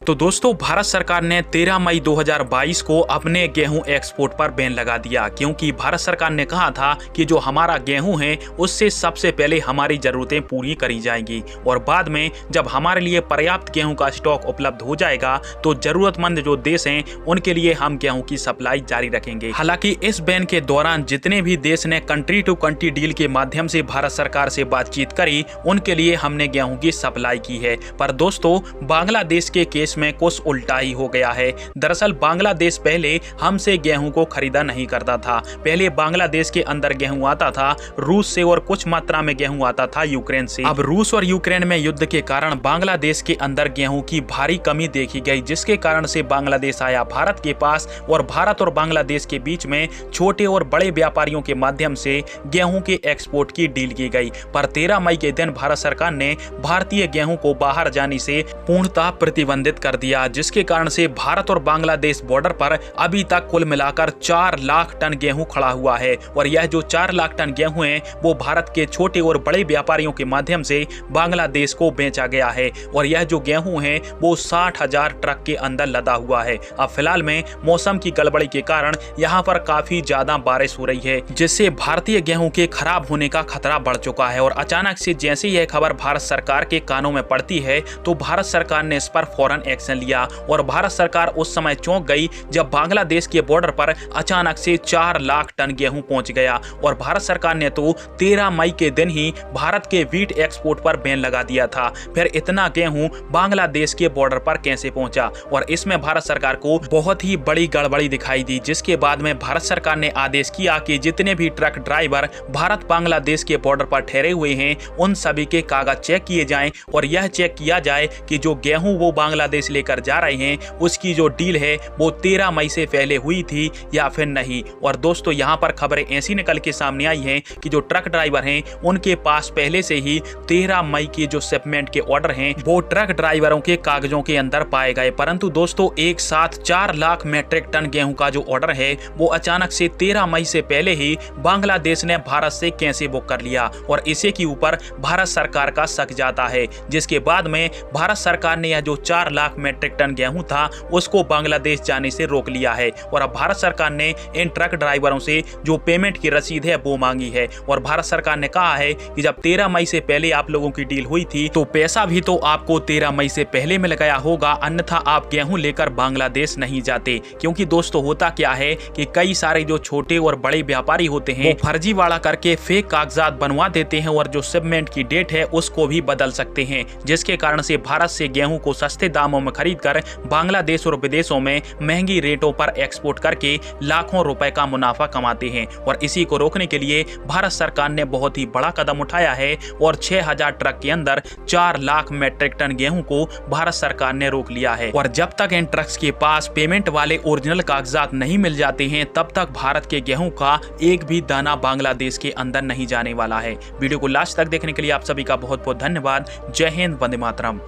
तो दोस्तों, भारत सरकार ने 13 मई 2022 को अपने गेहूं एक्सपोर्ट पर बैन लगा दिया, क्योंकि भारत सरकार ने कहा था कि जो हमारा गेहूं है उससे सबसे पहले हमारी जरूरतें पूरी करी जाएंगी और बाद में जब हमारे लिए पर्याप्त गेहूं का स्टॉक उपलब्ध हो जाएगा तो जरूरतमंद जो देश हैं उनके लिए हम गेहूं की सप्लाई जारी रखेंगे। हालांकि इस बैन के दौरान जितने भी देश ने कंट्री टू कंट्री डील के माध्यम से भारत सरकार से बातचीत करी उनके लिए हमने गेहूं की सप्लाई की है। पर दोस्तों, बांग्लादेश के केस में कुछ उल्टा ही हो गया है। दरअसल बांग्लादेश पहले हमसे गेहूं को खरीदा नहीं करता था। पहले बांग्लादेश के अंदर गेहूं आता था रूस से और कुछ मात्रा में गेहूं आता था यूक्रेन से। अब रूस और यूक्रेन में युद्ध के कारण बांग्लादेश के अंदर गेहूं की भारी कमी देखी गई, जिसके कारण से बांग्लादेश आया भारत के पास और भारत और बांग्लादेश के बीच में छोटे और बड़े व्यापारियों के माध्यम से गेहूं के एक्सपोर्ट की डील की गई। पर 13 मई के दिन भारत सरकार ने भारतीय गेहूं को बाहर जाने से पूर्णतः प्रतिबंधित कर दिया, जिसके कारण से भारत और बांग्लादेश बॉर्डर पर अभी तक कुल मिलाकर 4 लाख टन गेहूं खड़ा हुआ है और यह जो 4 लाख टन गेहूं है वो भारत के छोटे और बड़े व्यापारियों के माध्यम से बांग्लादेश को बेचा गया है और यह जो गेहूं है वो 60,000 ट्रक के अंदर लदा हुआ है। अब फिलहाल में मौसम की गड़बड़ी के कारण यहाँ पर काफी ज्यादा बारिश हो रही है, जिससे भारतीय गेहूं के खराब होने का खतरा बढ़ चुका है और अचानक से जैसे यह खबर भारत सरकार के कानों में पड़ती है तो भारत सरकार ने इस पर फौरन एक्शन लिया और भारत सरकार उस समय चौंक गई जब बांग्लादेश के बॉर्डर पर अचानक से 4 लाख टन गेहूं पहुंच गया और भारत सरकार ने तो 13 मई के दिन ही भारत के वीट एक्सपोर्ट पर बैन लगा दिया था। फिर इतना गेहूं बांग्लादेश के बॉर्डर पर कैसे पहुंचा और इसमें भारत सरकार को बहुत ही बड़ी गड़बड़ी दिखाई दी, जिसके बाद में भारत सरकार ने आदेश किया कि जितने भी ट्रक ड्राइवर भारत बांग्लादेश के बॉर्डर पर ठहरे हुए हैं उन सभी के कागज चेक किए जाएं और यह चेक किया जाए कि जो गेहूं वो बांग्लादेश लेकर जा रहे हैं उसकी जो डील है वो 13 मई से पहले हुई थी या फिर नहीं। और दोस्तों, यहाँ पर खबरें ऐसी निकल के सामने आई हैं कि जो ट्रक ड्राइवर हैं उनके पास पहले से ही 13 मई के जो शिपमेंट के ऑर्डर हैं वो ट्रक ड्राइवरों के कागजों के अंदर पाए गए। परंतु दोस्तों, एक साथ 4 लाख मैट्रिक टन गेहूं का जो ऑर्डर है वो अचानक से 13 मई से पहले ही बांग्लादेश ने भारत से कैसे बुक कर लिया और इसी के ऊपर भारत सरकार का शक जाता है, जिसके बाद में भारत सरकार ने यह जो 4 लाख मैट्रिक टन गेहूं था उसको बांग्लादेश जाने से रोक लिया है और अब भारत सरकार ने इन ट्रक ड्राइवरों से जो पेमेंट की रसीद है वो मांगी है और भारत सरकार ने कहा है कि जब 13 मई से पहले आप लोगों की डील हुई थी तो पैसा भी तो आपको 13 मई से पहले मिल गया होगा, अन्यथा आप गेहूं लेकर बांग्लादेश नहीं जाते। क्योंकि दोस्तों, होता क्या है कि कई सारे जो छोटे और बड़े व्यापारी होते हैं वो फर्जीवाड़ा करके फेक कागजात बनवा देते हैं और जो शिपमेंट की डेट है उसको भी बदल सकते हैं, जिसके कारण से भारत से गेहूं को सस्ते दामों में खरीद कर बांग्लादेश और विदेशों में महंगी रेटों पर एक्सपोर्ट करके लाखों रुपए का मुनाफा कमाते हैं। और इसी को रोकने के लिए भारत सरकार ने बहुत ही बड़ा कदम उठाया है और 6,000 ट्रक के अंदर 4 लाख मैट्रिक टन गेहूं को भारत सरकार ने रोक लिया है और जब तक इन ट्रक्स के पास पेमेंट वाले ओरिजिनल कागजात नहीं मिल जाते हैं तब तक भारत के गेहूं का एक भी दाना बांग्लादेश के अंदर नहीं जाने वाला है। वीडियो को लास्ट तक देखने के लिए आप सभी का बहुत बहुत धन्यवाद। जय हिंद, वंदे मातरम।